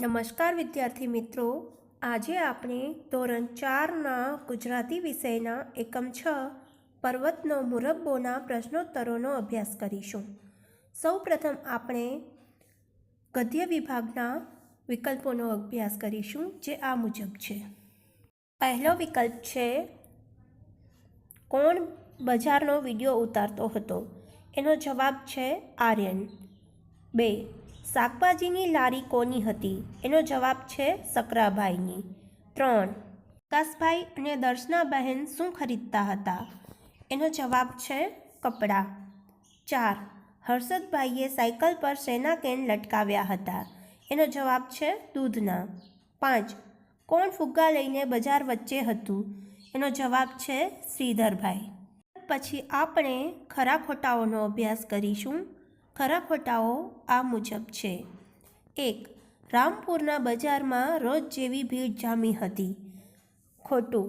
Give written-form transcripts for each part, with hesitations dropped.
નમસ્કાર વિદ્યાર્થી મિત્રો, આજે આપણે ધોરણ 4ના ગુજરાતી વિષયના એકમ 6 પર્વતનો મુરબ્બોના પ્રશ્નોત્તરોનો અભ્યાસ કરીશું. સૌપ્રથમ આપણે ગદ્ય વિભાગના વિકલ્પોનો અભ્યાસ કરીશું, જે આ મુજબ છે. પહેલો વિકલ્પ છે કોણ બજારનો વિડીયો ઉતારતો હતો? એનો જવાબ છે આર્યન. 2. શાકભાજીની લારી કોની હતી? એનો જવાબ છે સકરાભાઈની. 3. વિકાસભાઈ અને દર્શનાબહેન શું ખરીદતા હતા? એનો જવાબ છે કપડાં. 4. હર્ષદભાઈએ સાયકલ પર શેના કેન લટકાવ્યા હતા? એનો જવાબ છે દૂધના. 5. કોણ ફુગ્ગા લઈને બજાર વચ્ચે હતું? એનો જવાબ છે શ્રીધરભાઈ. પછી આપણે ખરા ખોટાઓનો અભ્યાસ કરીશું. ખરા ખોટાઓ આ મુજબ છે. 1. રામપુરના બજારમાં રોજ જેવી ભીડ જામી હતી. ખોટું.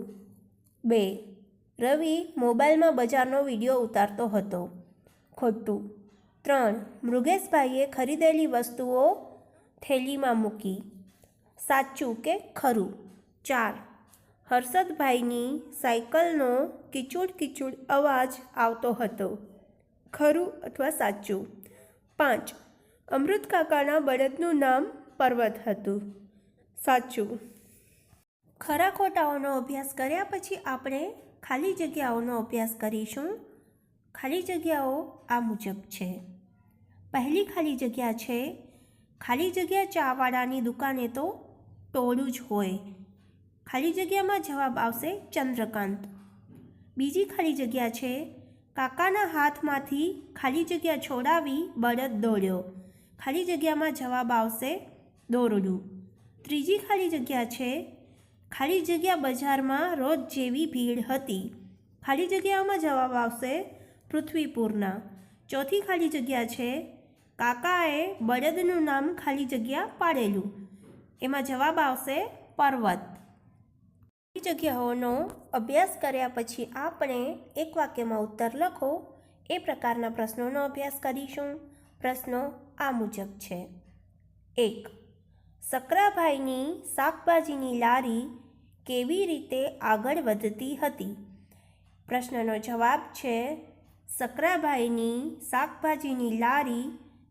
2. રવિ મોબાઈલમાં બજારનો વિડીયો ઉતારતો હતો. ખોટું. 3. મૃગેશભાઈએ ખરીદેલી વસ્તુઓ થેલીમાં મૂકી. સાચું કે ખરું? 4. હર્ષદભાઈની સાયકલનો કીચુડ અવાજ આવતો હતો. ખરું અથવા સાચું? 5. અમૃત કાકાના બળદનું નામ પર્વત હતું. સાચું. ખરા ખોટાઓનો અભ્યાસ કર્યા પછી આપણે ખાલી જગ્યાઓનો અભ્યાસ કરીશું. ખાલી જગ્યાઓ આ મુજબ છે. પહેલી ખાલી જગ્યા છે ખાલી જગ્યા ચાવાળાની દુકાને તો ટોળું જ હોય. ખાલી જગ્યામાં જવાબ આવશે ચંદ્રકાંત. બીજી ખાલી જગ્યા છે કાકાના હાથમાંથી ખાલી જગ્યા છોડાવી બળદ દોડ્યો. ખાલી જગ્યામાં જવાબ આવશે દોરડું. ત્રીજી ખાલી જગ્યા છે ખાલી જગ્યા બજારમાં રોજ જેવી ભીડ હતી. ખાલી જગ્યામાં જવાબ આવશે પૃથ્વીપુરના. ચોથી ખાલી જગ્યા છે કાકાએ બળદનું નામ ખાલી જગ્યા પાડેલું. એમાં જવાબ આવશે પર્વત. જગ્યાઓનો અભ્યાસ કર્યા પછી આપણે એક વાક્યમાં ઉત્તર લખો એ પ્રકારના પ્રશ્નોનો અભ્યાસ કરીશું. પ્રશ્નો આ મુજબ છે. 1. સકરાભાઈની શાકભાજીની લારી કેવી રીતે આગળ વધતી હતી? પ્રશ્નનો જવાબ છે સકરાભાઈની શાકભાજીની લારી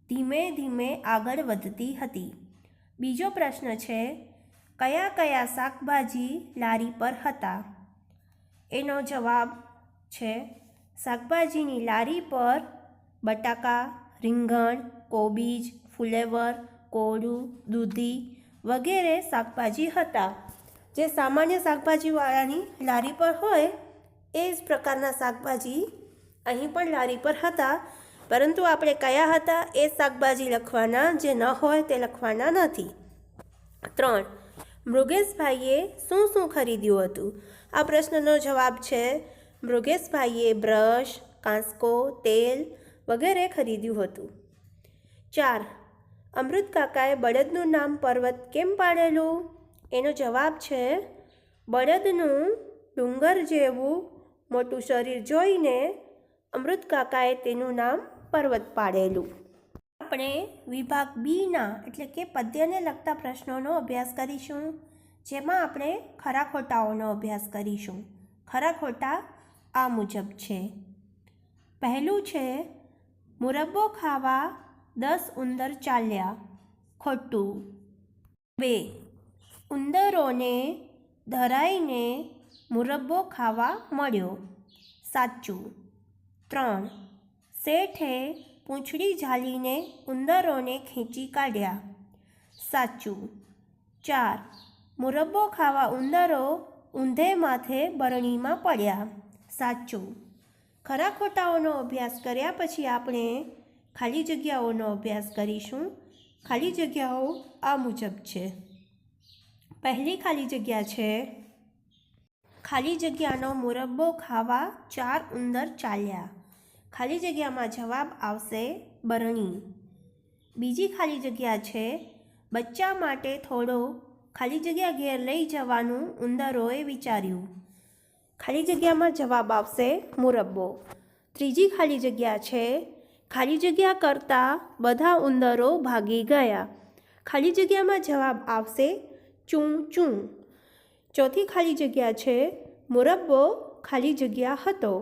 ધીમે ધીમે આગળ વધતી હતી. બીજો પ્રશ્ન છે કયા કયા શાકભાજી લારી પર હતા? એનો જવાબ છે શાકભાજીની લારી પર બટાકા, રીંગણ, કોબીજ, ફુલેવર, કોળું, દૂધી વગેરે શાકભાજી હતા. જે સામાન્ય શાકભાજીવાળાની લારી પર હોય એ જ પ્રકારના શાકભાજી અહીં પણ લારી પર હતા, પરંતુ આપણે કયા હતા એ શાકભાજી લખવાના, જે ન હોય તે લખવાના નથી. 3. મૃગેશભાઈએ શું શું ખરીદ્યું હતું? આ પ્રશ્નનો જવાબ છે મૃગેશભાઈએ બ્રશ, કાંસકો, તેલ વગેરે ખરીદ્યું હતું. 4. અમૃત કાકાએ બળદનું નામ પર્વત કેમ પાડેલું? એનો જવાબ છે બળદનું ડુંગર જેવું મોટું શરીર જોઈને અમૃત કાકાએ તેનું નામ પર્વત પાડેલું. આપણે વિભાગ બીના એટલે કે પદ્યને લગતા પ્રશ્નોનો અભ્યાસ કરીશું, જેમાં આપણે ખરા ખોટાઓનો અભ્યાસ કરીશું. ખરા ખોટા આ મુજબ છે. પહેલું છે મુરબ્બો ખાવા 10 ઉંદર ચાલ્યા. ખોટું. 2. ઉંદરોને ધરાઈને મુરબ્બો ખાવા મળ્યો. સાચું. 3. શેઠે પૂંછડી ઝાલીને ઉંદરોને ખેંચી કાઢ્યા. સાચું. 4. મુરબ્બો ખાવા ઉંદરો ઊંધે માથે બરણીમાં પડ્યા. સાચું. ખરા ખોટાઓનો અભ્યાસ કર્યા પછી આપણે ખાલી જગ્યાઓનો અભ્યાસ કરીશું. ખાલી જગ્યાઓ આ મુજબ છે. પહેલી ખાલી જગ્યા છે ખાલી જગ્યાનો મુરબ્બો ખાવા 4 ઉંદર ચાલ્યા. ખાલી જગ્યામાં જવાબ આવશે બરણી. બીજી ખાલી જગ્યા છે બચ્ચા માટે થોડો ખાલી જગ્યા ઘેર લઈ જવાનું ઉંદરોએ વિચાર્યું. ખાલી જગ્યામાં જવાબ આવશે મુરબ્બો. ત્રીજી ખાલી જગ્યા છે ખાલી જગ્યા કરતાં બધા ઉંદરો ભાગી ગયા. ખાલી જગ્યામાં જવાબ આવશે ચૂં ચૂં. ચોથી ખાલી જગ્યા છે મુરબ્બો ખાલી જગ્યા હતો,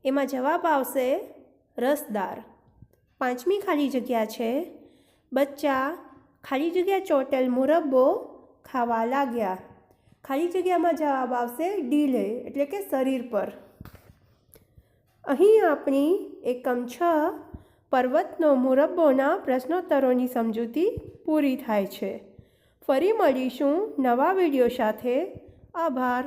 એમાં જવાબ આવશે રસદાર. પાંચમી ખાલી જગ્યા છે બચ્ચા ખાલી જગ્યા ચોટેલ મુરબ્બો ખાવા લાગ્યા. ખાલી જગ્યામાં જવાબ આવશે ડીલે એટલે કે શરીર પર. અહીં આપણી એકમ 6 પર્વતનો મુરબ્બોના પ્રશ્નોત્તરોની સમજૂતી પૂરી થાય છે. ફરી મળીશું નવા વિડીયો સાથે. આભાર.